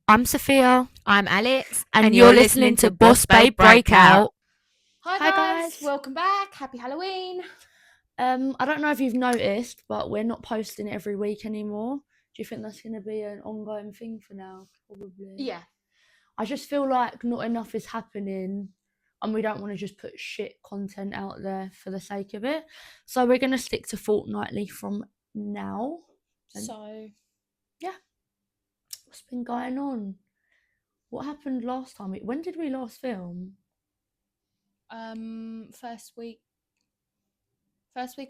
I'm Sophia, I'm Alex, and you're listening to Boss Babe Breakout. Hi, Hi, guys. guys. Welcome back. Happy Halloween. I don't know if you've noticed, but we're not posting every week anymore. Do you think that's going to be an ongoing thing for now? Probably. Yeah. I just feel like not enough is happening, and we don't want to just put shit content out there for the sake of it. So we're going to stick to fortnightly from now. And So, yeah, what's been going on? What happened last time? When did we last film? first week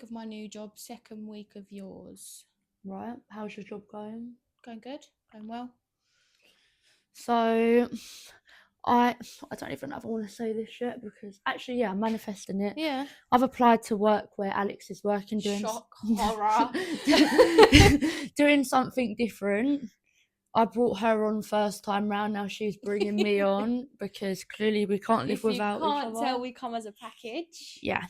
of my new job, second week of yours. Right, how's your job going? Going good. Going well. So I don't even know if I want to say this yet because actually, yeah, I'm manifesting it. Yeah. I've applied to work where Alex is working, Shock, horror. doing something different. I brought her on first time round. Now she's bringing me on because clearly we can't live If you without each can't other. tell, we come as a package. Yeah.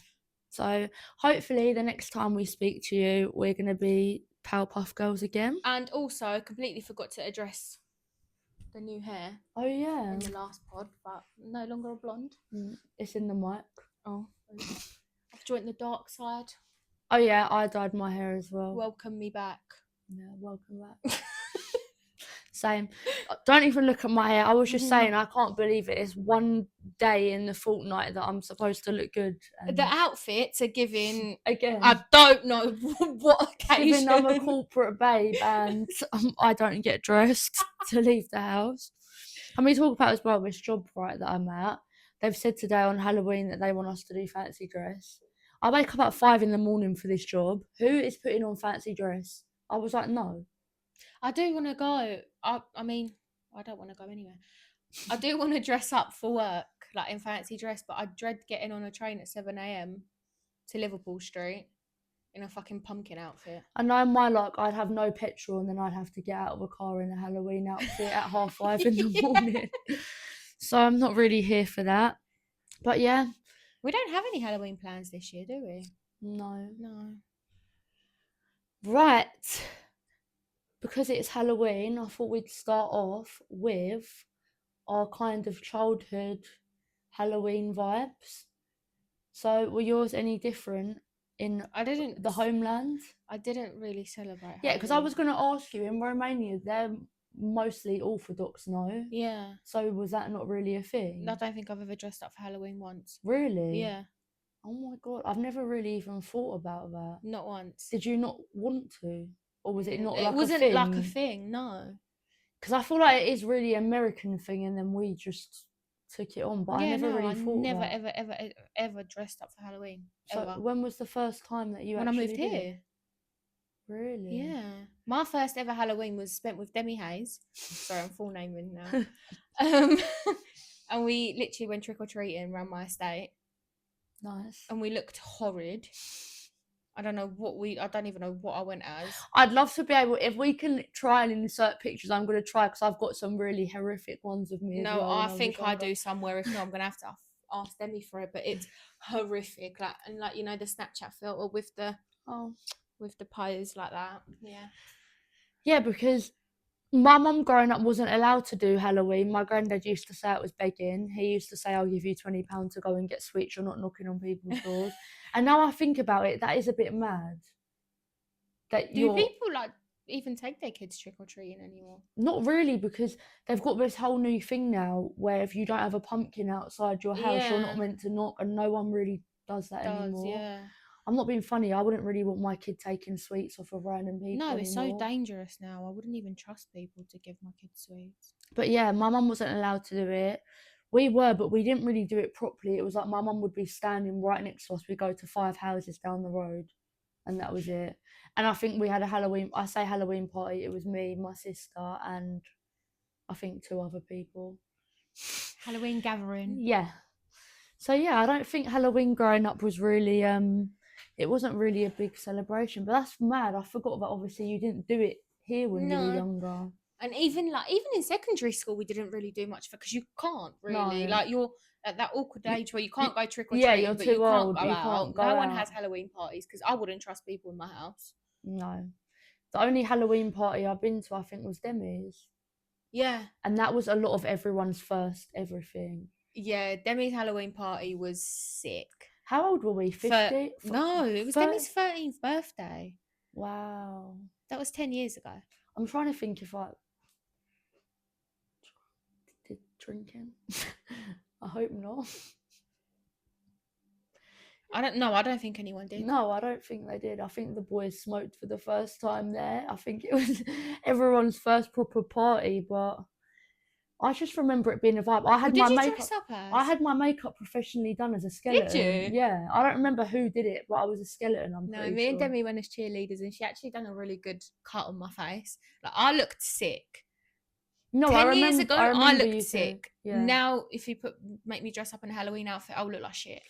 So hopefully the next time we speak to you, we're gonna be Powerpuff Girls again. And also, I completely forgot to address the new hair Oh yeah. in the last pod, but no longer a blonde. It's in the mic. Oh. I've joined the dark side. Oh yeah, I dyed my hair as well. Welcome me back. Yeah, welcome back. Same. Don't even look at my hair. I was just saying, I can't believe it. It's one day in the fortnight that I'm supposed to look good. The outfits are giving. Again, I don't know what occasion. given I'm a corporate babe and I don't get dressed to leave the house. And we talk about as well this job right that I'm at. They've said today on Halloween that they want us to do fancy dress. I wake up at 5 a.m. for this job. Who is putting on fancy dress? I was like, no. I do want to go. I mean, I don't want to go anywhere. I do want to dress up for work, like in fancy dress, but I dread getting on a train at 7 a.m. to Liverpool Street in a fucking pumpkin outfit. I know my luck, I'd have no petrol and then I'd have to get out of a car in a Halloween outfit at 5:30 in the morning. So I'm not really here for that. But yeah. We don't have any Halloween plans this year, do we? No. No. Right. Because it's Halloween, I thought we'd start off with our kind of childhood Halloween vibes. So were yours any different in the homeland? I didn't really celebrate. Yeah, because I was going to ask you, in Romania, they're mostly Orthodox, no? Yeah. So was that not really a thing? I don't think I've ever dressed up for Halloween once. Really? Yeah. Oh my God, I've never really even thought about that. Not once. Did you not want to? Or was it not like a thing? It wasn't like a thing, no. Because I feel like it is really an American thing and then we just took it on, but I never really thought never, that. ever dressed up for Halloween. So ever. when was the first time that you when actually I moved did? here. Really? Yeah. My first ever Halloween was spent with Demi Hayes. Sorry, I'm full naming now. And we literally went trick-or-treating around my estate. Nice. And we looked horrid. I don't even know what I went as. I'd love to be able, if we can try and insert pictures, I'm going to try because I've got some really horrific ones of me. No, I think I do somewhere. If not, I'm going to have to ask Demi for it. But it's horrific. Like you know, the Snapchat filter with the pose like that. Yeah. Yeah, because my mum growing up wasn't allowed to do Halloween. My granddad used to say it was begging. He used to say, I'll give you £20 to go and get sweets. You're not knocking on people's doors. And now I think about it, that is a bit mad. Do people even take their kids trick-or-treating anymore? Not really, because they've got this whole new thing now where if you don't have a pumpkin outside your house, you're not meant to knock, and no one really does that anymore. Yeah. I'm not being funny. I wouldn't really want my kid taking sweets off of random people. No, it's so dangerous now. I wouldn't even trust people to give my kids sweets. But yeah, my mum wasn't allowed to do it. We were, but we didn't really do it properly. It was like my mum would be standing right next to us. We'd go to 5 houses down the road, and that was it. And I think we had a Halloween party. It was me, my sister, and I think 2 other people. Halloween gathering. Yeah. So yeah, I don't think Halloween growing up was really it wasn't really a big celebration, but that's mad. I forgot that obviously you didn't do it here when you were younger. And even in secondary school, we didn't really do much because you can't really. No. You're at that awkward age where you can't go trick or treating. Yeah, you're too old. You can't go out. No one has Halloween parties because I wouldn't trust people in my house. No. The only Halloween party I've been to, I think, was Demi's. Yeah. And that was a lot of everyone's first everything. Yeah, Demi's Halloween party was sick. How old were we? 50? No, it was Demi's 13th birthday. Wow. That was 10 years ago. I'm trying to think if I did drinking. I hope not. I don't think anyone did. No, I don't think they did. I think the boys smoked for the first time there. I think it was everyone's first proper party, but I just remember it being a vibe. What did you dress up as? I had my makeup professionally done as a skeleton. Did you? Yeah. I don't remember who did it, but I was a skeleton, I'm pretty Me sure. and Demi went as cheerleaders, and she actually done a really good cut on my face. Like, I looked sick. No, 10 years ago, I looked sick. Yeah. Now, if you make me dress up in a Halloween outfit, I'll look like shit.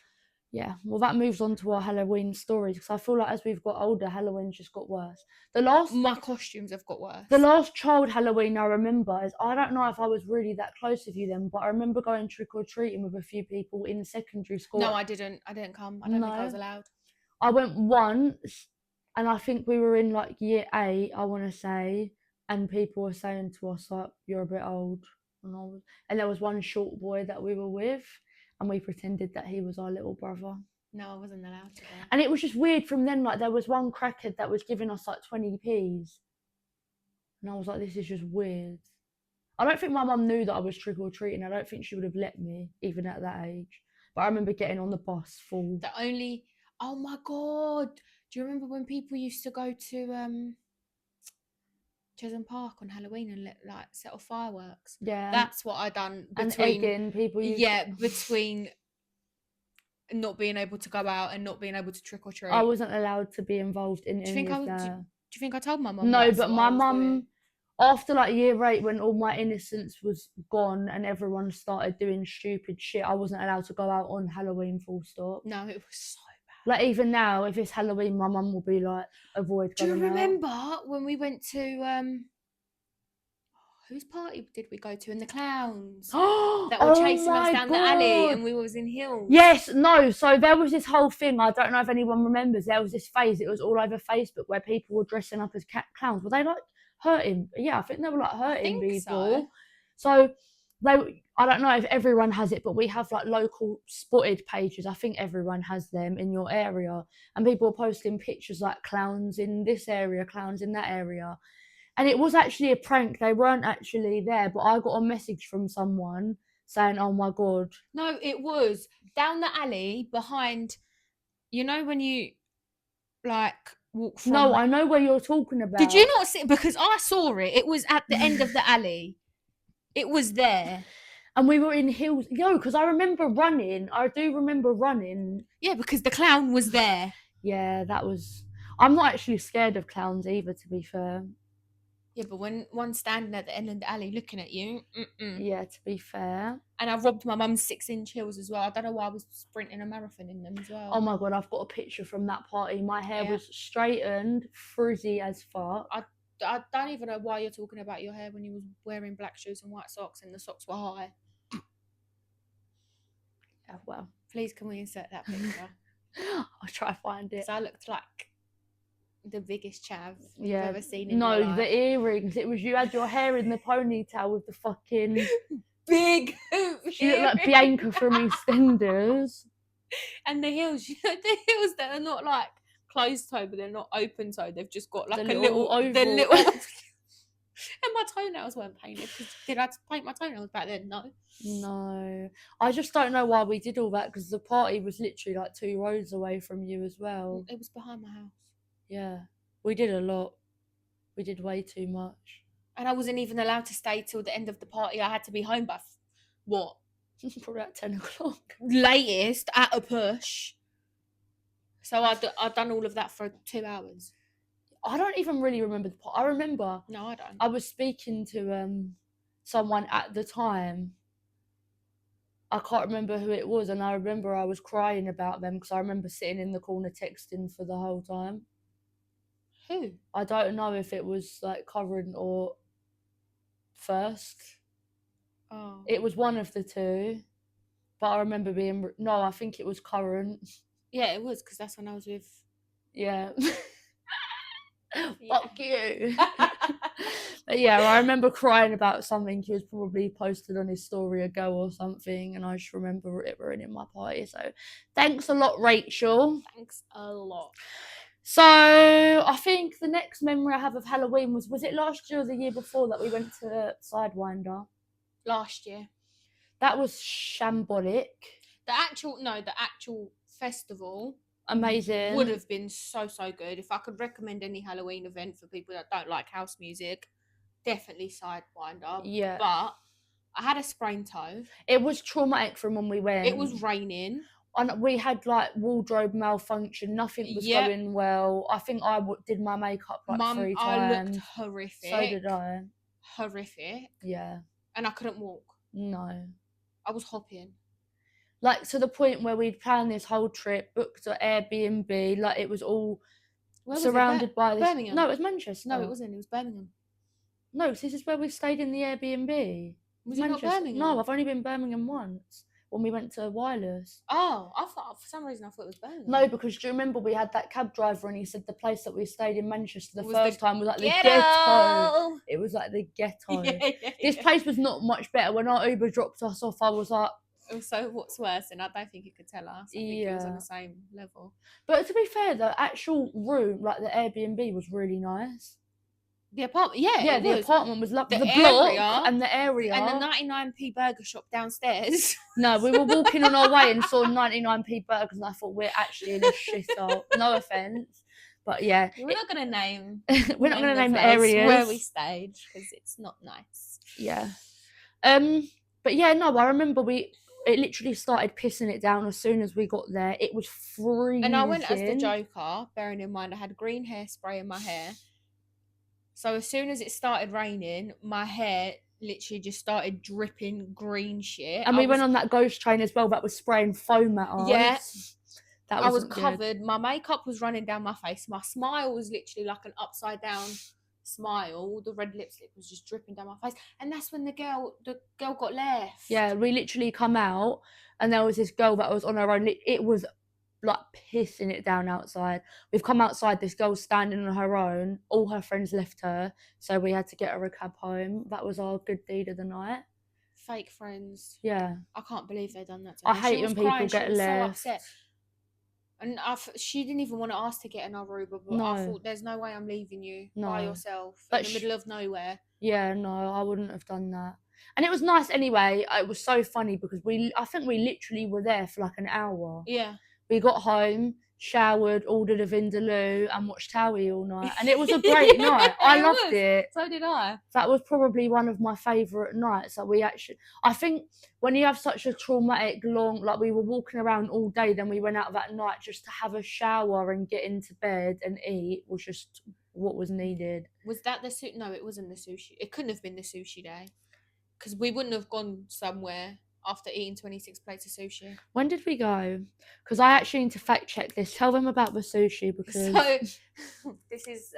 Yeah, well, that moves on to our Halloween stories, because I feel like as we've got older, Halloween's just got worse. My costumes have got worse. The last child Halloween I remember is, I don't know if I was really that close with you then, but I remember going trick-or-treating with a few people in secondary school. No, I didn't come. I don't think I was allowed. I went once, and I think we were in like year 8, I want to say, and people were saying to us like, you're a bit old. And there was one short boy that we were with, and we pretended that he was our little brother. No, I wasn't allowed to go. And it was just weird from then, like there was one crackhead that was giving us like 20p's. And I was like, this is just weird. I don't think my mum knew that I was trick-or-treating. I don't think she would have let me, even at that age. But I remember getting on the bus full. Oh my God. Do you remember when people used to go to Chesham Park on Halloween and set off fireworks? Yeah. That's what I done between people. Between not being able to go out and not being able to trick or treat. I wasn't allowed to be involved in any of that. Do you think I told my mum? No, but my mum, after like year 8, when all my innocence was gone and everyone started doing stupid shit, I wasn't allowed to go out on Halloween, full stop. No, it was so bad. Like even now, if it's Halloween, my mum will be like, avoid going out. Do you remember when we went to whose party did we go to? And the clowns that were chasing us down the alley, and we was in heels. Yes, no. So there was this whole thing. I don't know if anyone remembers. There was this phase. It was all over Facebook where people were dressing up as clowns. Were they like hurting? Yeah, I think they were like hurting people. So I don't know if everyone has it, but we have like local spotted pages. I think everyone has them in your area, and people are posting pictures like clowns in this area, clowns in that area. And it was actually a prank. They weren't actually there, but I got a message from someone saying, oh my God. No, it was down the alley behind, you know, when you like walk from... No, I know where you're talking about. Did you not see? Because I saw it. It was at the end of the alley. It was there. And we were in heels. Yo, because I remember running. I do remember running. Yeah, because the clown was there. Yeah, that was... I'm not actually scared of clowns either, to be fair. Yeah, but when one's standing at the end of the alley looking at you... Yeah, to be fair. And I robbed my mum's 6-inch heels as well. I don't know why I was sprinting a marathon in them as well. Oh my God, I've got a picture from that party. My hair was straightened, frizzy as fuck. I don't even know why you're talking about your hair when you was wearing black shoes and white socks and the socks were high. Yeah, well. Please, can we insert that picture? I'll try to find it. Because I looked like the biggest chav you've ever seen in your life. No, the earrings. It was you had your hair in the ponytail with the fucking... big hoops. You look like Bianca from EastEnders. And the heels, you know, the heels that are not like closed toe, but they're not open toe. They've just got like a little oval. The little... And my toenails weren't painted. Did I paint my toenails back then? No. I just don't know why we did all that, because the party was literally like 2 roads away from you as well. It was behind my house. Yeah. We did a lot. We did way too much. And I wasn't even allowed to stay till the end of the party. I had to be home by what? Probably at 10 o'clock. Latest, at a push. So I'd done all of that for 2 hours. I don't even really remember the part. I remember. No, I don't. I was speaking to someone at the time. I can't remember who it was, and I remember I was crying about them because I remember sitting in the corner texting for the whole time. Who? I don't know if it was like current or first. Oh. It was one of the two, but I remember being... No, I think it was current. Yeah, it was, because that's when I was with... Yeah. Fuck you. Yeah, I remember crying about something he was probably posted on his story ago or something, and I just remember it ruining my party. So thanks a lot, Rachel. Thanks a lot. So I think the next memory I have of Halloween was it last year or the year before that we went to Sidewinder? Last year. That was shambolic. The actual festival Amazing. would have been so good. If I could recommend any Halloween event for people that don't like house music, definitely Sidewinder. Yeah. But I had a sprained toe. It was traumatic from when we went. It was raining. And we had like wardrobe malfunction. Nothing was going well. I think I did my makeup like 3 times. I looked horrific. So did I. Horrific. Yeah. And I couldn't walk. No. I was hopping. Like to the point where we'd planned this whole trip, booked an Airbnb, like it was all surrounded by this. Birmingham? No, it was Manchester. No, it wasn't. It was Birmingham. No, this is where we stayed in the Airbnb. Was it not Birmingham? No, I've only been Birmingham once. When we went to Wireless. Oh, I thought for some reason it was Birmingham. No, because do you remember we had that cab driver and he said the place that we stayed in Manchester the first time was like the ghetto. It was like the ghetto. This place was not much better. When our Uber dropped us off, I was like... So what's worse? And I don't think you could tell us. I think it was on the same level. But to be fair, the actual room, like the Airbnb, was really nice. The apartment, the apartment was lovely. The block and the area. And the 99p burger shop downstairs. No, we were walking on our way and saw 99p burgers and I thought we're actually in a shithole. No offence. But yeah. We're not going to name... we're not going to name the areas. Where we stayed, because it's not nice. Yeah. But yeah, no, I remember it literally started pissing it down as soon as we got there. It was freezing. And I went as the Joker, bearing in mind I had green hairspray in my hair. So as soon as it started raining, my hair literally just started dripping green shit. And we went on that ghost train as well that was spraying foam at us. Yeah. That I was covered. My makeup was running down my face. My smile was literally like an upside down smile. The red lipstick was just dripping down my face. And that's when the girl got left. Yeah, we literally come out and there was this girl that was on her own. It was like pissing it down outside. We've come outside, this girl's standing on her own. All her friends left her, so we had to get her a cab home. That was our good deed of the night. Fake friends. Yeah. I can't believe they done that to her. I hate when people get left. So upset. And she didn't even want to ask to get another Uber, but I thought, there's no way I'm leaving you by yourself in the middle of nowhere. Yeah, no, I wouldn't have done that. And it was nice anyway. It was so funny because I think we literally were there for like an hour. Yeah. We got home, showered, ordered a Vindaloo and watched Towie all night. And it was a great night. I loved it. So did I. That was probably one of my favourite nights. I think when you have such a traumatic long, like we were walking around all day, then we went out that night just to have a shower and get into bed and eat was just what was needed. Was that the sushi? No, it wasn't the sushi. It couldn't have been the sushi day. Because we wouldn't have gone somewhere after eating 26 plates of sushi. When did we go? Because I actually need to fact check this. Tell them about the sushi because... So, this is...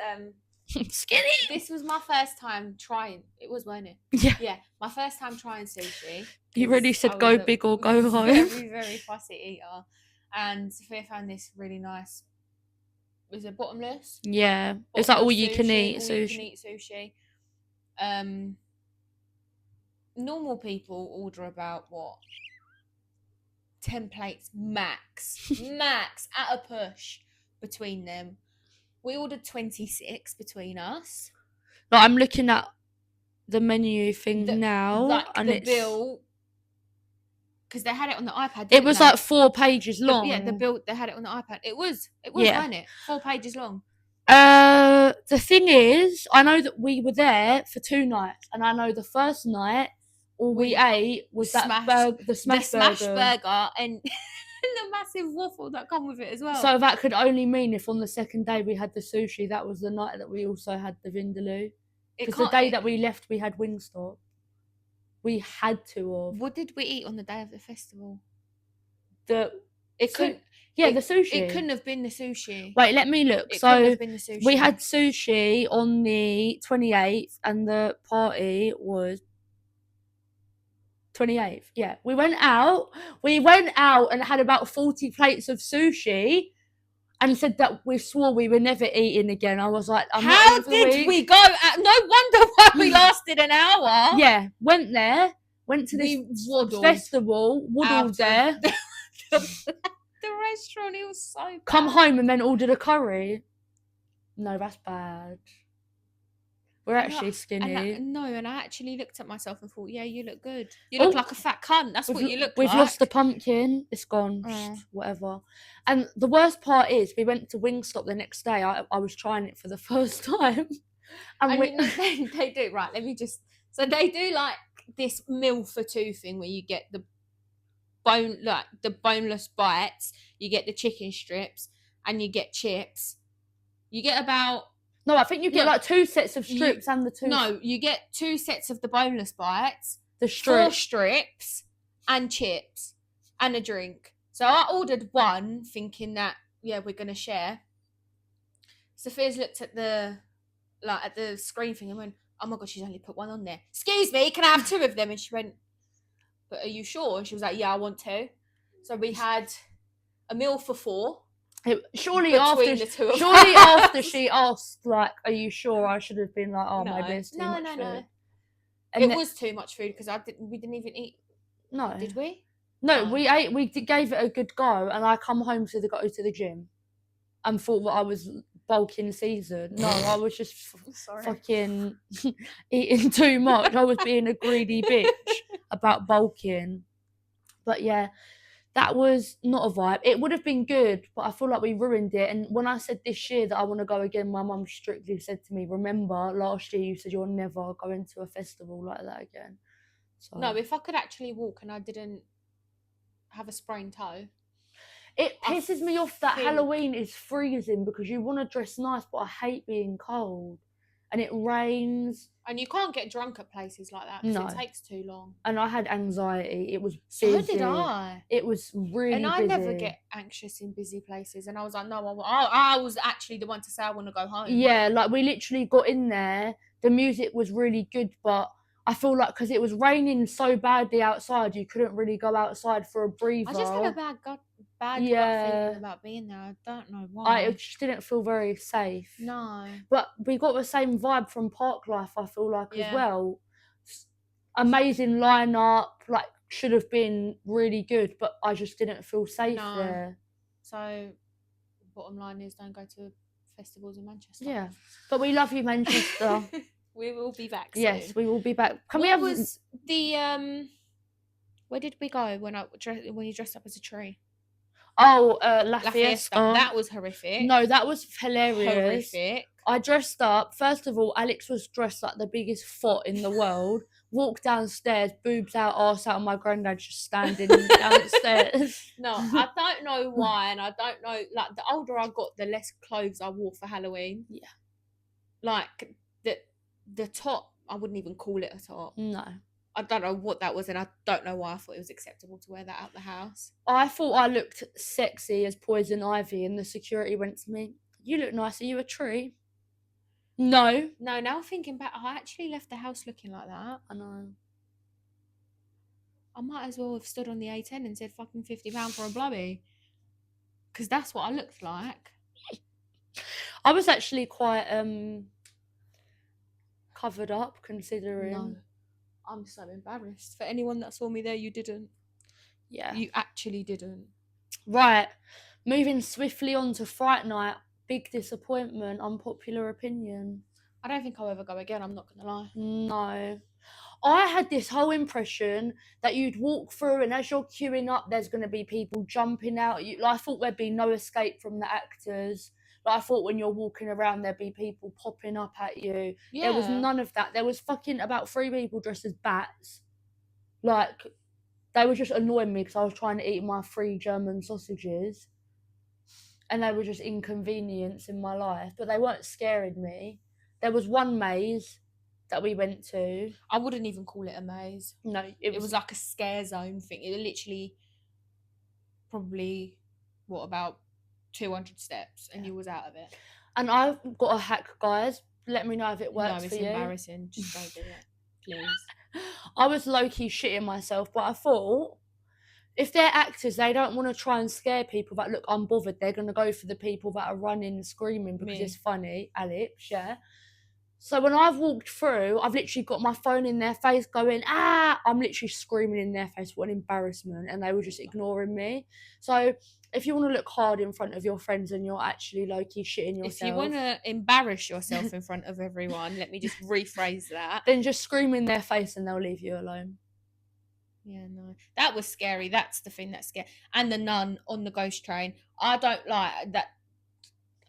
Skinny! This was my first time trying... It was, weren't it? Yeah. Yeah, my first time trying sushi. You really said go big or go home. Very, very fussy eater. And Sophia found this really nice... Was it bottomless? Yeah. It's like all you can eat sushi. All you can eat sushi. Normal people order about what? 10 plates max. Max at a push between them. We ordered 26 between us. Like, I'm looking at the menu thing now. Like and the bill. Because they had it on the iPad. It was like 4 pages long. The bill, they had it on the iPad. It was, wasn't it? 4 pages long. The thing is, I know that we were there for 2 nights. And I know the first night, all we ate was the smash burger and the massive waffle that come with it as well. So that could only mean if on the second day we had the sushi, that was the night that we also had the Vindaloo. Because the day that we left, we had Wingstop. We had to have. What did we eat on the day of the festival? The sushi. It couldn't have been the sushi. Wait, let me look. Couldn't have been the sushi. We had sushi on the 28th and the party was 28th. Yeah. We went out and had about 40 plates of sushi and said that we swore we were never eating again. I was like, I'm not How eating for the did week. we go? No wonder why we lasted an hour. Yeah, went to this waddled festival, waddled there. The restaurant, it was so bad. Come home and then ordered a curry. No, that's bad. We're actually skinny. And I actually looked at myself and thought, yeah, you look good. You look like a fat cunt. That's what you look like. We've lost the pumpkin. It's gone. Whatever. And the worst part is we went to Wingstop the next day. I was trying it for the first time. And they do, right, let me just... So they do like this meal for two thing where you get the boneless bites, you get the chicken strips, and you get chips. You get about... No, I think you get like 2 sets of strips and the two... No, you get 2 sets of the boneless bites, the 4 strips, and chips, and a drink. So I ordered one, thinking that, yeah, we're going to share. Sophia's looked at the screen thing and went, oh my God, she's only put one on there. Excuse me, can I have 2 of them? And she went, but are you sure? And she was like, yeah, I want 2. So we had a meal for 4. Surely after she asked, like, are you sure? I should have been like, oh, maybe it's too much food. No. And it was too much food because we didn't even eat. No. Did we? No, we ate. We gave it a good go, and I come home to go to the gym, and thought that I was bulking season. No, I was just fucking eating too much. I was being a greedy bitch about bulking. But yeah, that was not a vibe. It would have been good, but I feel like we ruined it. And when I said this year that I want to go again, my mum strictly said to me, remember, last year you said you're never going to a festival like that again. So. No, if I could actually walk and I didn't have a sprained toe. It pisses me off that Halloween is freezing because you want to dress nice, but I hate being cold. And it rains. And you can't get drunk at places like that because it takes too long. And I had anxiety. It was busy. So did I. It was really busy. And I never get anxious in busy places. And I was like, no, I was actually the one to say I want to go home. Yeah, like we literally got in there. The music was really good, but I feel like because it was raining so badly outside, you couldn't really go outside for a breather. I just had a bad gut feeling about being there. I don't know why. I just didn't feel very safe. No. But we got the same vibe from Park Life, I feel like, as well. Amazing lineup, like, should have been really good, but I just didn't feel safe there. So, bottom line is don't go to festivals in Manchester. Yeah. But we love you, Manchester. We will be back soon. Yes, we will be back. Was the where did we go when you dressed up as a tree? Oh, La Fiesta. That was horrific. No, that was hilarious. Horrific. I dressed up. First of all, Alex was dressed like the biggest fot in the world. Walked downstairs, boobs out, arse out, and my granddad just standing downstairs. No, I don't know why, and I don't know. Like, the older I got, the less clothes I wore for Halloween. Yeah. Like the top, I wouldn't even call it a top. No. I don't know what that was, and I don't know why I thought it was acceptable to wear that out the house. I thought I looked sexy as Poison Ivy, and the security went to me, you look nice, are you a tree? No. No, now thinking back, I actually left the house looking like that. I know. I might as well have stood on the A10 and said fucking £50 for a blubby. Because that's what I looked like. I was actually quite covered up, considering. No. I'm so embarrassed. For anyone that saw me there, you didn't. Yeah. You actually didn't. Right. Moving swiftly on to Fright Night. Big disappointment, unpopular opinion. I don't think I'll ever go again, I'm not going to lie. No. I had this whole impression that you'd walk through and as you're queuing up, there's going to be people jumping out at you. Like, I thought there'd be no escape from the actors. Like, I thought when you're walking around, there'd be people popping up at you. Yeah. There was none of that. There was fucking about 3 people dressed as bats. Like, they were just annoying me because I was trying to eat my 3 German sausages. And they were just inconvenience in my life. But they weren't scaring me. There was one maze that we went to. I wouldn't even call it a maze. No. It was like a scare zone thing. It literally probably, about 200 steps and you was out of it. And I've got a hack, guys. Let me know if it works for you. No, it's embarrassing. Just don't do it, please. I was low-key shitting myself, but I thought, if they're actors, they don't want to try and scare people that look unbothered. They're going to go for the people that are running and screaming because Me. it's funny. Alex, yeah. So when I've walked through, I've literally got my phone in their face going, ah, I'm literally screaming in their face, what an embarrassment. And they were just ignoring me. So if you want to look hard in front of your friends and you're actually low-key shitting yourself. If you want to embarrass yourself in front of everyone, let me just rephrase that. Then just scream in their face and they'll leave you alone. Yeah, no. That was scary. That's the thing that's scary. And the nun on the ghost train. I don't like that.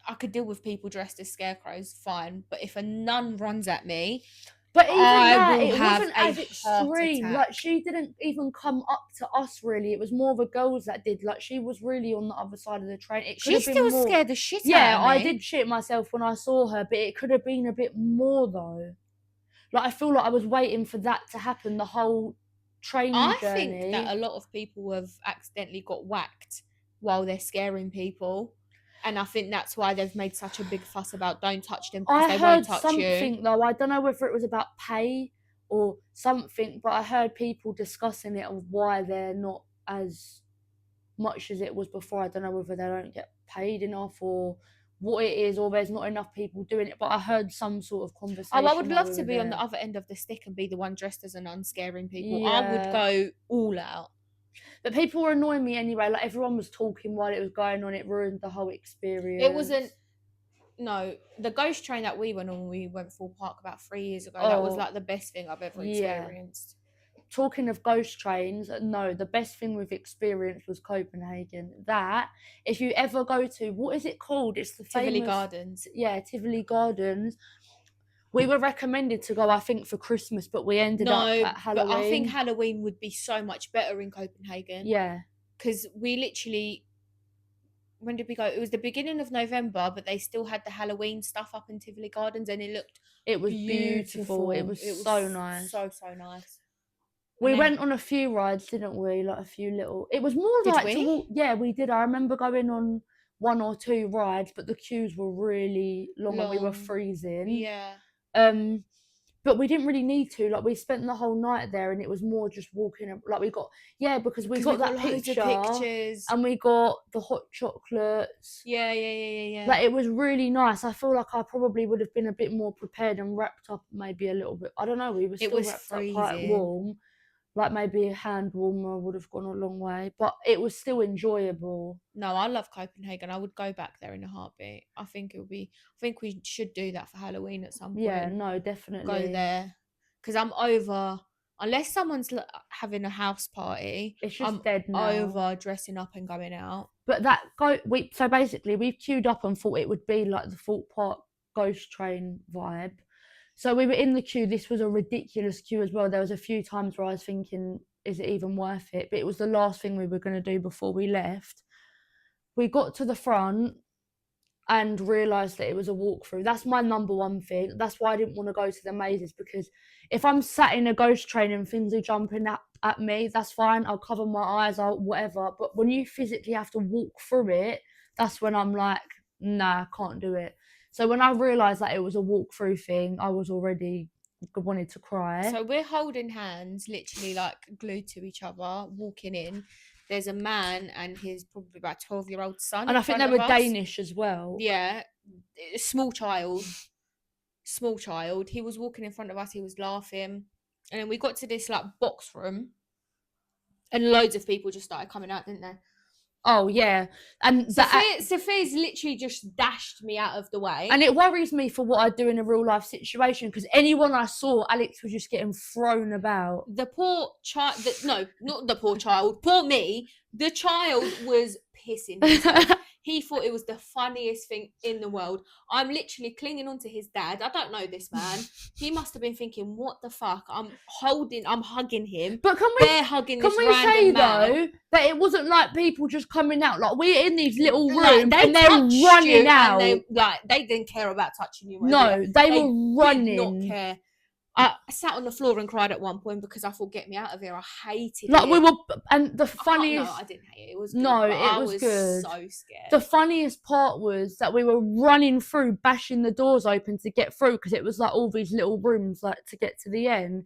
I could deal with people dressed as scarecrows, fine. But if a nun runs at me, but even I will it have wasn't a as heart extreme. attack. Like, she didn't even come up to us, really. It was more the girls that did. Like, she was really on the other side of the train. It could She have been still more. scared the shit Yeah, out of me. I did shit myself when I saw her, but it could have been a bit more, though. Like, I feel like I was waiting for that to happen the whole train journey. I think that a lot of people have accidentally got whacked while they're scaring people. And I think that's why they've made such a big fuss about don't touch them because they won't touch you. I heard something, though. I don't know whether it was about pay or something, but I heard people discussing it of why they're not as much as it was before. I don't know whether they don't get paid enough or what it is, or there's not enough people doing it, but I heard some sort of conversation. Oh, I would love to be on the other end of the stick and be the one dressed as a nun scaring people. Yeah. I would go all out. But people were annoying me anyway. Like, everyone was talking while it was going on. It ruined the whole experience. It wasn't. No, the ghost train that we went on when we went full park about 3 years ago, that was like the best thing I've ever experienced. Talking of ghost trains, no, the best thing we've experienced was Copenhagen. That, if you ever go to, what is it called? It's the Tivoli famous Gardens. Yeah, Tivoli Gardens. We were recommended to go, I think, for Christmas, but we ended up at Halloween. But I think Halloween would be so much better in Copenhagen. Yeah. Because we literally, when did we go? It was the beginning of November, but they still had the Halloween stuff up in Tivoli Gardens, and it was beautiful. It was so nice. So nice. We went on a few rides, didn't we? Like, a few little. It was more Did like we? to walk. Yeah, we did. I remember going on 1 or 2 rides, but the queues were really long. And we were freezing. Yeah. But we didn't really need to. Like, we spent the whole night there, and it was more just walking. Like, we got because we got that picture, pictures, and we got the hot chocolates. Yeah. Like, it was really nice. I feel like I probably would have been a bit more prepared and wrapped up, maybe a little bit. I don't know. We were still wrapped up quite warm. Like, maybe a hand warmer would have gone a long way, but it was still enjoyable. No, I love Copenhagen. I would go back there in a heartbeat. I think we should do that for Halloween at some point. Yeah, no, definitely. Go there. Because I'm over, unless someone's having a house party, it's just dead now. Over dressing up and going out. But so basically we've queued up and thought it would be like the Thorpe Park ghost train vibe. So we were in the queue. This was a ridiculous queue as well. There was a few times where I was thinking, is it even worth it? But it was the last thing we were going to do before we left. We got to the front and realised that it was a walkthrough. That's my number one thing. That's why I didn't want to go to the mazes, because if I'm sat in a ghost train and things are jumping at me, that's fine. I'll cover my eyes, I'll whatever. But when you physically have to walk through it, that's when I'm like, nah, I can't do it. So when I realised that it was a walkthrough thing, I was already wanted to cry. So we're holding hands, literally like glued to each other, walking in. There's a man and his probably about 12-year-old son. And I think they were Danish as well. Yeah. Small child. He was walking in front of us. He was laughing. And then we got to this like box room. And loads of people just started coming out, didn't they? Oh, yeah. And Sophia's literally just dashed me out of the way. And it worries me for what I do in a real life situation, because anyone I saw, Alex was just getting thrown about. The poor child, no, not the poor child, poor me. The child was pissing himself. He thought it was the funniest thing in the world. I'm literally clinging on to his dad. I don't know this man. He must have been thinking, what the fuck? I'm hugging him. But can we say, though, that it wasn't like people just coming out? Like, we're in these little rooms and they're running out. They didn't care about touching you. No, they were running. Did not care. I sat on the floor and cried at one point because I thought, get me out of here. I hated it. We were, and the funniest... I didn't hate it. It was good. No, it was good. So scared. The funniest part was that we were running through, bashing the doors open to get through, because it was like all these little rooms like to get to the end.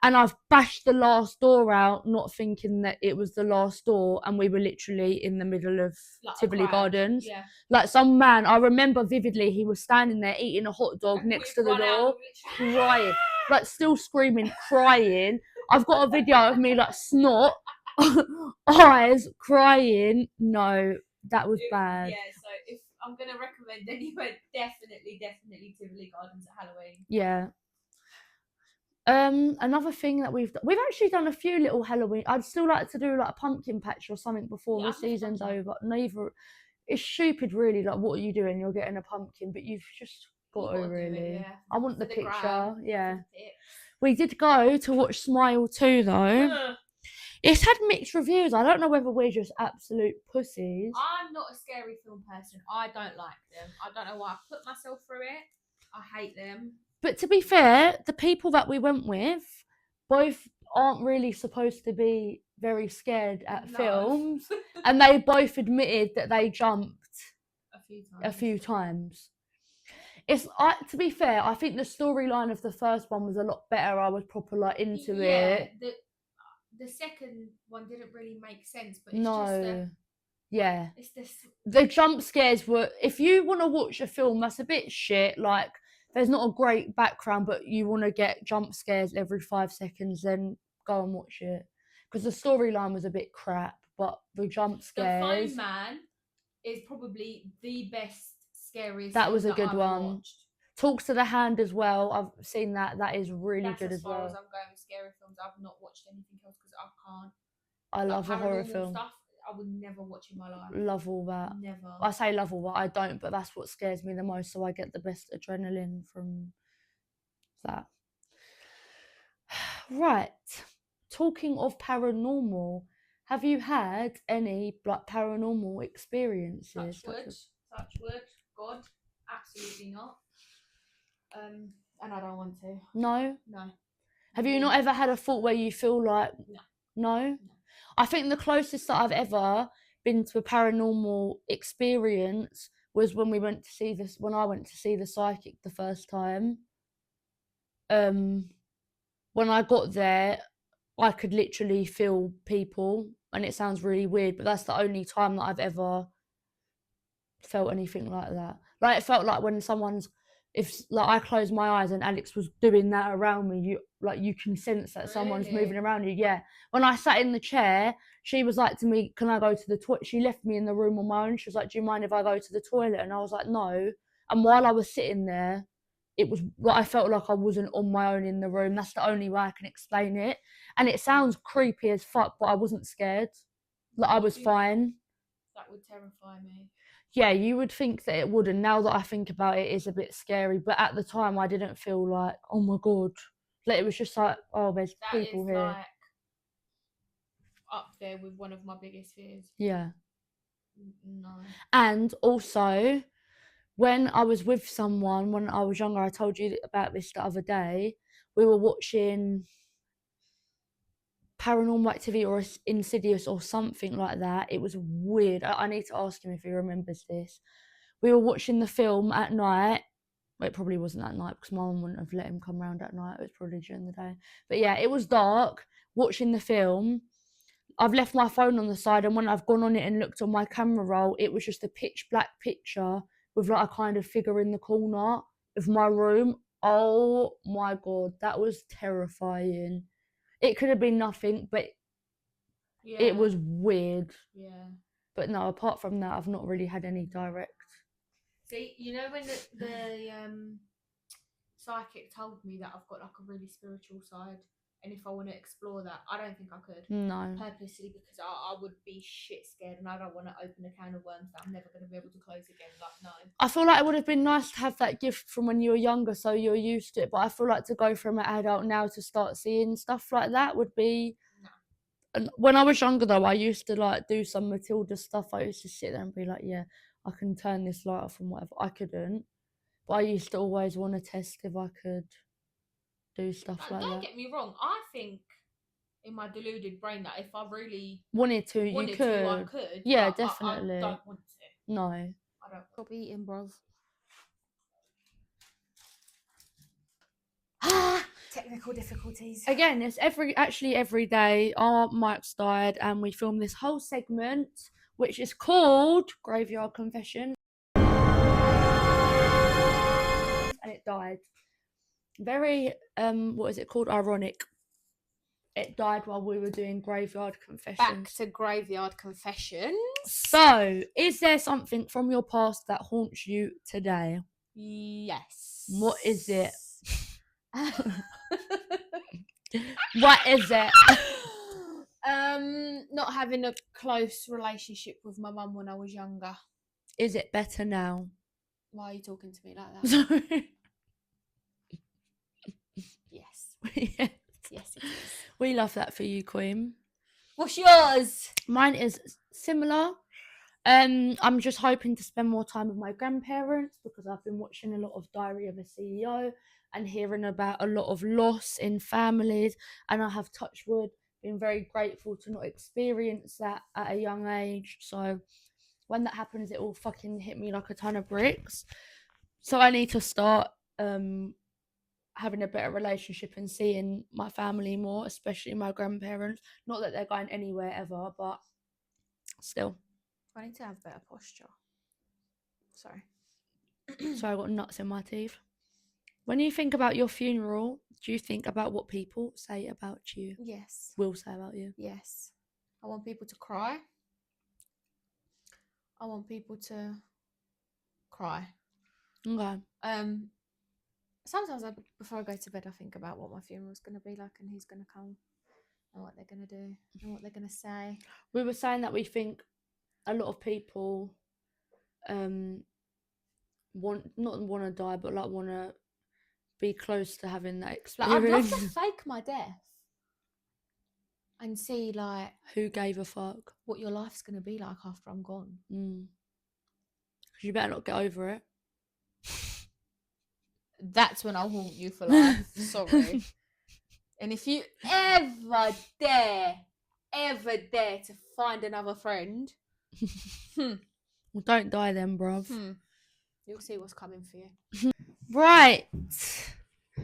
and I've bashed the last door out, not thinking that it was the last door, and we were literally in the middle of Like Tivoli Gardens. Yeah. Like some man, I remember vividly, he was standing there eating a hot dog next to the door, crying, like still screaming, crying. I've got a video of me like snot, eyes, crying. No, that was bad. Yeah, so if I'm gonna recommend anywhere, definitely Tivoli Gardens at Halloween. Yeah. Another thing that we've actually done a few little Halloween. I'd still like to do like a pumpkin patch or something before the season's over. Neither, it's stupid, really. Like, what are you doing? You're getting a pumpkin, but you've just got to really. Yeah. I want the picture. Gram, yeah. We did go to watch Smile 2 though. It's had mixed reviews. I don't know whether we're just absolute pussies. I'm not a scary film person. I don't like them. I don't know why I put myself through it. I hate them. But to be fair, the people that we went with both aren't really supposed to be very scared at films, and they both admitted that they jumped a few times. It's to be fair, I think the storyline of the first one was a lot better. I was proper like into it. The second one didn't really make sense, but it's yeah. It's this. The jump scares were. If you want to watch a film that's a bit shit, like there's not a great background, but you want to get jump scares every 5 seconds, then go and watch it. Because the storyline was a bit crap, but the jump scares. The Phone Man is probably the best, scariest. That was a good one. Watched. Talks to the Hand as well. I've seen that. That is really good as well. As far as I'm going with scary films, I've not watched anything else because I can't. I love a horror film. Stuff, I would never watch in my life. Love all that. Never. I say love all that. I don't, but that's what scares me the most. So I get the best adrenaline from that. Right. Talking of paranormal, have you had any like paranormal experiences? Touch wood. God, absolutely not. And I don't want to. No. Have you not ever had a thought where you feel like no? I think the closest that I've ever been to a paranormal experience was when we went to see this. When I went to see the psychic the first time. When I got there, I could literally feel people, and it sounds really weird, but that's the only time that I've ever felt anything like that. Like, it felt like when if I closed my eyes and Alex was doing that around me, you can sense that someone's moving around you. Yeah. When I sat in the chair, she was like to me, "Can I go to the toilet?" She left me in the room on my own. She was like, "Do you mind if I go to the toilet?" And I was like, "No." And while I was sitting there, it was like I felt like I wasn't on my own in the room. That's the only way I can explain it. And it sounds creepy as fuck, but I wasn't scared. Like, I was fine. That would terrify me. Yeah, you would think that it would, and now that I think about it, it's a bit scary. But at the time, I didn't feel like, oh my god. Like, it was just like, oh, there's people here. Like up there with one of my biggest fears. Yeah. No. And also, when I was with someone when I was younger, I told you about this the other day. We were watching Paranormal Activity or Insidious or something like that. It was weird. I need to ask him if he remembers this. We were watching the film at night. Well, it probably wasn't at night because my mum wouldn't have let him come round at night. It was probably during the day. But yeah, it was dark. Watching the film, I've left my phone on the side, and when I've gone on it and looked on my camera roll, it was just a pitch black picture with like a kind of figure in the corner of my room. Oh my god, that was terrifying. It could have been nothing, but it was weird. Yeah. But no, apart from that, I've not really had any direct. See, you know when the psychic told me that I've got like a really spiritual side, and if I want to explore that, I don't think I could. No. Purposely, because I would be shit scared, and I don't want to open a can of worms that I'm never going to be able to close again. Like, no. I feel like it would have been nice to have that gift from when you were younger, so you're used to it. But I feel like to go from an adult now to start seeing stuff like that would be. No. And when I was younger, though, I used to like do some Matilda stuff. I used to sit there and be like, yeah, I can turn this light off and whatever. I couldn't, but I used to always want to test if I could do stuff like that. Don't get me wrong. I think in my deluded brain that if I really wanted to, I could. Yeah, definitely. I don't want to. No. I don't. Stop eating, bruv. Technical difficulties. Again, it's every day our mics died and we filmed this whole segment which is called Graveyard Confession, and it died. Very what is it called? Ironic. It died while we were doing Graveyard Confessions. Back to Graveyard Confessions. So, is there something from your past that haunts you today? Yes. What is it? What is it? Not having a close relationship with my mum when I was younger. Is it better now? Why are you talking to me like that? Sorry. Yes. Yes. Yes, it is. We love that for you, Queen. What's yours? Mine is similar. I'm just hoping to spend more time with my grandparents because I've been watching a lot of Diary of a CEO and hearing about a lot of loss in families, and I have, touch wood, been very grateful to not experience that at a young age. So when that happens, it will fucking hit me like a ton of bricks. So I need to start having a better relationship and seeing my family more, especially my grandparents. Not that they're going anywhere ever, but still. I need to have better posture. Sorry. So I got nuts in my teeth. When you think about your funeral, do you think about what people say about you? Yes. Will say about you? Yes. I want people to cry. I want people to cry. Okay. Sometimes before I go to bed, I think about what my funeral's going to be like and who's going to come and what they're going to do and what they're going to say. We were saying that we think a lot of people want to die, but like want to be close to having that experience. Like, I'd love to fake my death and see like who gave a fuck what your life's going to be like after I'm gone. Because you better not get over it. That's when I'll haunt you for life. Sorry. And if you ever dare to find another friend, well, don't die then, bruv. You'll see what's coming for you. Right.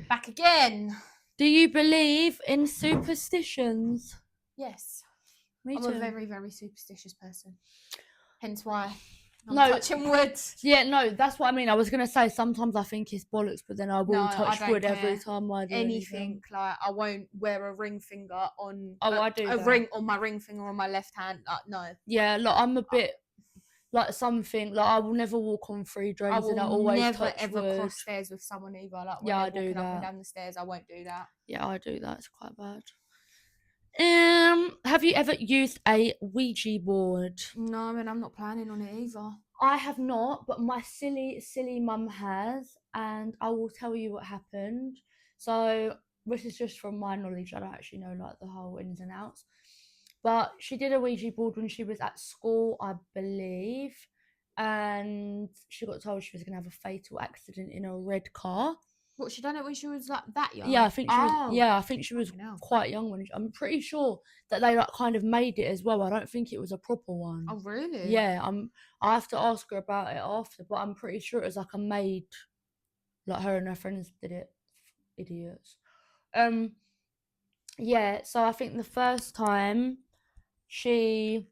Back again. Do you believe in superstitions? Yes. Me I'm too. a very, very superstitious person. Hence why I'm touching wood. Yeah, no, that's what I mean. I was going to say sometimes I think it's bollocks, but then I will touch wood care. every time I do anything. Like, I won't wear a ring finger on I do a that. ring on my ring finger on my left hand. No. Yeah, like I'm a bit like something like I will never walk on 3 drains and I always never touch ever wood. cross stairs with someone either. Like when Yeah, they're I do walking up and that. down the stairs, I won't do that. Yeah, I do that. It's quite bad. Have you ever used a Ouija board? No, I mean, I'm not planning on it either. I have not, but my silly mum has, and I will tell you what happened. So this is just from my knowledge. I don't actually know like the whole ins and outs. But she did a Ouija board when she was at school, I believe, and she got told she was going to have a fatal accident in a red car. What, she done it when she was like that young? Yeah, I think she was. Yeah, I think she was quite young when. I'm pretty sure that they like kind of made it as well. I don't think it was a proper one. Oh, really? Yeah, I have to ask her about it after, but I'm pretty sure it was like a made. Like her and her friends did it. Idiots. Yeah. So I think the first time I'm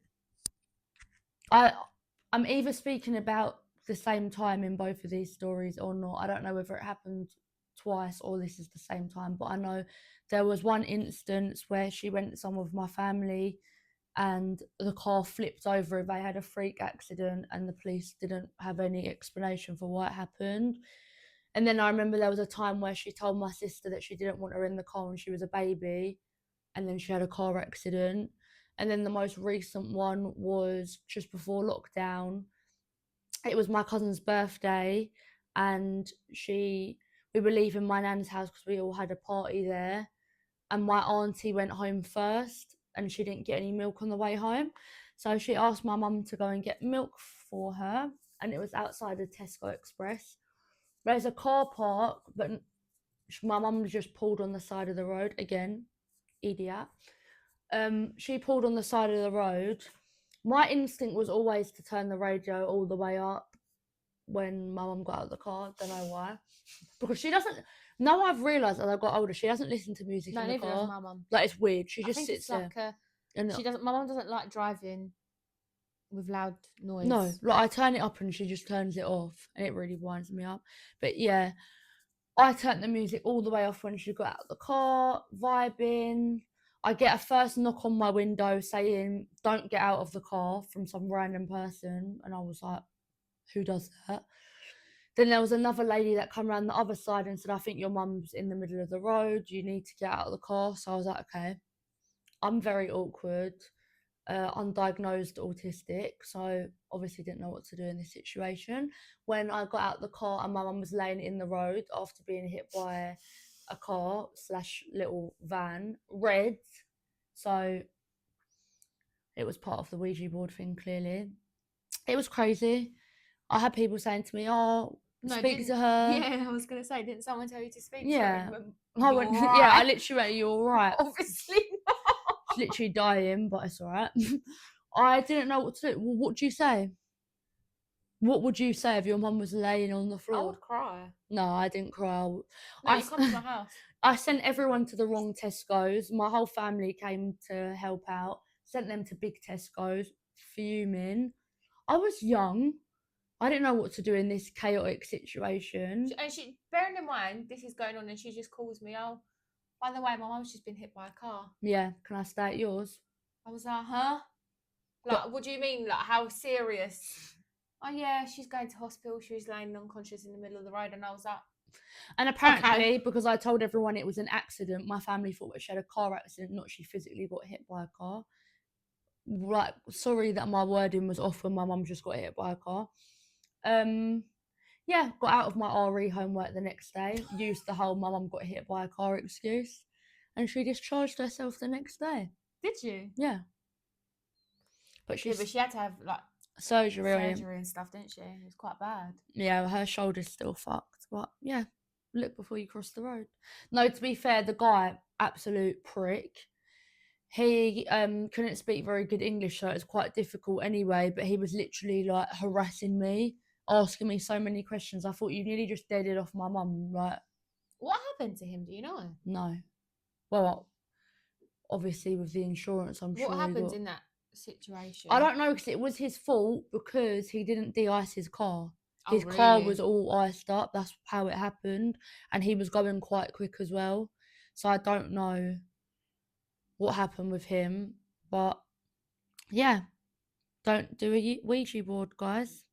either speaking about the same time in both of these stories or not. I don't know whether it happened twice or this is the same time, but I know there was one instance where she went somewhere with my family and the car flipped over. They had a freak accident and the police didn't have any explanation for what happened. And then I remember there was a time where she told my sister that she didn't want her in the car when she was a baby, and then she had a car accident. And then the most recent one was just before lockdown. It was my cousin's birthday, and we were leaving my nan's house because we all had a party there, and my auntie went home first and she didn't get any milk on the way home, so she asked my mum to go and get milk for her, and it was outside the Tesco Express. There's a car park, but my mum just pulled on the side of the road. Again, idiot. She pulled on the side of the road. My instinct was always to turn the radio all the way up when my mum got out of the car. Don't know why. Because she doesn't... No, I've realised as I got older, she doesn't listen to music No, in the neither does car. my mum. Like, it's weird. She I just think sits it's there. like And she doesn't. My mum doesn't like driving with loud noise. no, like I turn it up and she just turns it off, and it really winds me up. But yeah, I turned the music all the way off when she got out of the car, vibing. I get a first knock on my window saying, "Don't get out of the car," from some random person. And I was like, who does that? Then there was another lady that come around the other side and said, "I think your mum's in the middle of the road. You need to get out of the car." So I was like, okay. I'm very awkward, undiagnosed autistic, so obviously didn't know what to do in this situation. When I got out the car and my mum was laying in the road after being hit by a car slash little van, red. So it was part of the Ouija board thing, clearly. It was crazy. I had people saying to me, "Oh, No, speak to her." Yeah, I was gonna say, didn't someone tell you to speak Yeah. to her? I went, yeah, I literally went, "You're all right." Obviously not. She's literally dying, but it's all right. I didn't know what to do. Well, what do you say? What would you say if your mum was laying on the I floor? would cry. No, I didn't cry. No, I you come to my house. I sent everyone to the wrong Tesco's. My whole family came to help out. Sent them to big Tesco's, fuming. I was young. I didn't know what to do in this chaotic situation. And she, bearing in mind this is going on, and she just calls me. Oh, by the way, my mum's just been hit by a car. Yeah, can I stay at yours? I was like, huh? Like, what do you mean? Like, how serious? Oh yeah, she's going to hospital. She was laying unconscious in the middle of the road, and I was like, and apparently, because I told everyone it was an accident, my family thought that she had a car accident, not she physically got hit by a car. Like, sorry that my wording was off when my mum just got hit by a car. Yeah, got out of my RE homework the next day, used the whole "my mum got hit by a car" excuse, and she discharged herself the next day. did you? Yeah. But she had to have like surgery and stuff, didn't she? It was quite bad. Yeah, her shoulder's still fucked, but yeah, look before you cross the road. No, to be fair, the guy, absolute prick. He couldn't speak very good English, so it was quite difficult anyway, but he was literally like harassing me, asking me so many questions. I thought you nearly just deaded off my mum. Like, what happened to him? Do you know? No. Well, obviously with the insurance, I'm sure. What happens in that situation? I don't know, because it was his fault because he didn't de-ice his car. His really? car was all iced up. That's how it happened, and he was going quite quick as well. So I don't know what happened with him, but yeah, don't do a Ouija board, guys.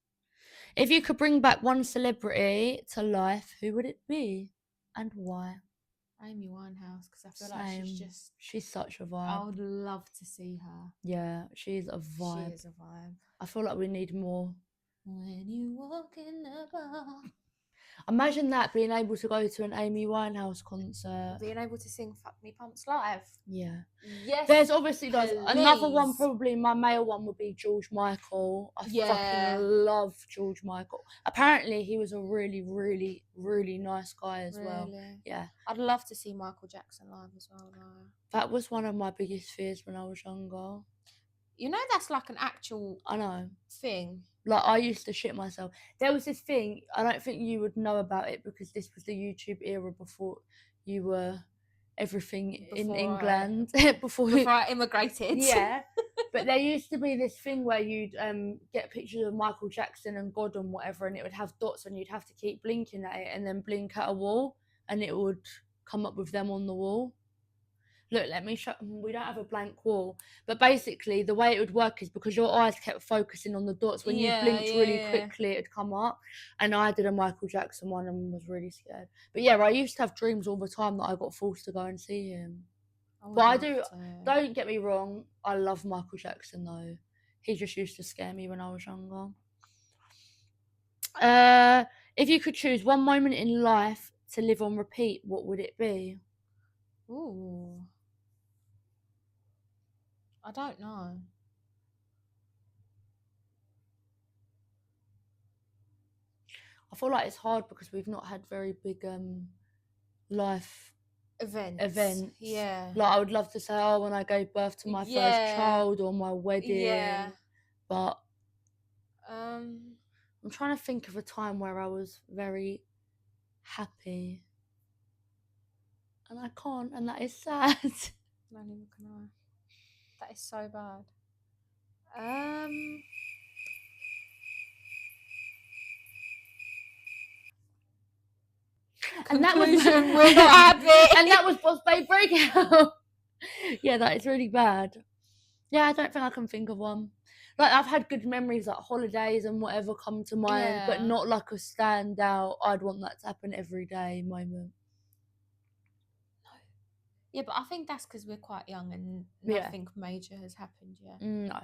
If you could bring back one celebrity to life, who would it be and why? Amy Winehouse, because I feel like she's such a vibe. I would love to see her. Yeah, she's a vibe. She is a vibe. I feel like we need more. When you walk in the bar. Imagine that, being able to go to an Amy Winehouse concert. Being able to sing Fuck Me Pumps live. Yeah. Yes. There's obviously another one, probably my male one would be George Michael. I fucking love George Michael. Apparently he was a really, really, really nice guy as well. Yeah. I'd love to see Michael Jackson live as well though. That was one of my biggest fears when I was younger. You know, that's like an actual thing. Like, I used to shit myself. There was this thing, I don't think you would know about it because this was the YouTube era before you were everything in England. Before I immigrated. Yeah. But there used to be this thing where you'd get pictures of Michael Jackson and God and whatever, and it would have dots, and you'd have to keep blinking at it and then blink at a wall, and it would come up with them on the wall. Look, let me show. We don't have a blank wall, but basically the way it would work is because your eyes kept focusing on the dots. When you blinked really quickly, it'd come up. And I did a Michael Jackson one and was really scared. But yeah, I used to have dreams all the time that I got forced to go and see him. But I do. Don't get me wrong. I love Michael Jackson though. He just used to scare me when I was younger. If you could choose one moment in life to live on repeat, what would it be? Ooh. I don't know. I feel like it's hard because we've not had very big life events. Yeah. Like, I would love to say, oh, when I gave birth to my first child or my wedding. Yeah. But I'm trying to think of a time where I was very happy. I can't, and that is sad. No, neither can I. That is so bad. And that was Conclusion, we're not happy. and that was Boss Babe Breakout. Yeah, that is really bad. Yeah, I don't think I can think of one. Like, I've had good memories, like holidays and whatever come to mind, but Yeah. not like a standout, I'd want that to happen every day moment. Yeah, but I think that's because we're quite young and Yeah. nothing major has happened yet. No.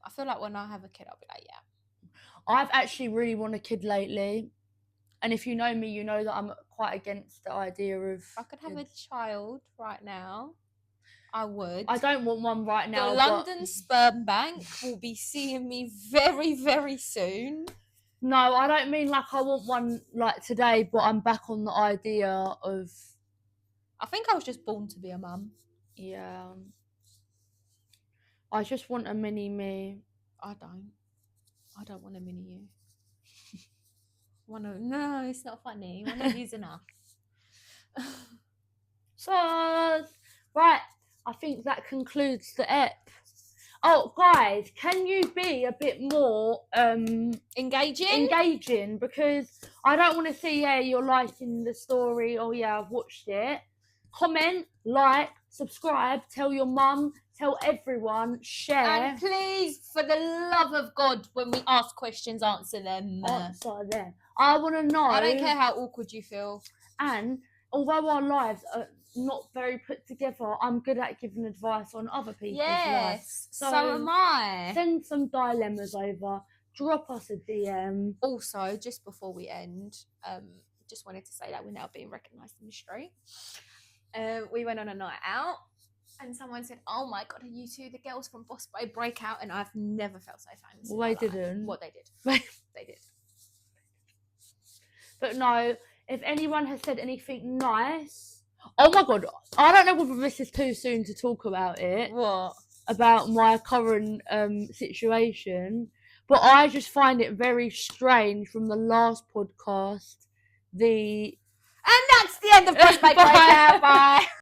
I feel like when I have a kid, I'll be like, yeah. I've actually really wanted a kid lately. And if you know me, you know that I'm quite against the idea of If I could have kids. a child right now, I would. I don't want one right now. The London Sperm Bank will be seeing me very, very soon. No, I don't mean like I want one like today, but I'm back on the idea of... I think I was just born to be a mum. Yeah. I just want a mini me. I don't want a mini you. No, it's not funny. One of you's enough. So, right, I think that concludes the ep. Oh, guys, can you be a bit more engaging? Because I don't want to see, yeah, you're liking the story, or yeah, I've watched it. Comment, like, subscribe, tell your mum, tell everyone, share. And please, for the love of God, when we ask questions, answer them. Answer them. I want to know. I don't care how awkward you feel. And although our lives are not very put together, I'm good at giving advice on other people's lives. So am I. Send some dilemmas over. Drop us a DM. Also, just before we end, just wanted to say that we're now being recognised in the street. We went on a night out and someone said, "Oh my God, are you two the girls from Boss Babe Breakout?" And I've never felt so famous. Well, they didn't. What they did. They did. But no, if anyone has said anything nice... Oh my God, I don't know whether this is too soon to talk about it. What? About my current situation. But I just find it very strange from the last podcast. And that's the end of Boss Babe Breakout. Bye.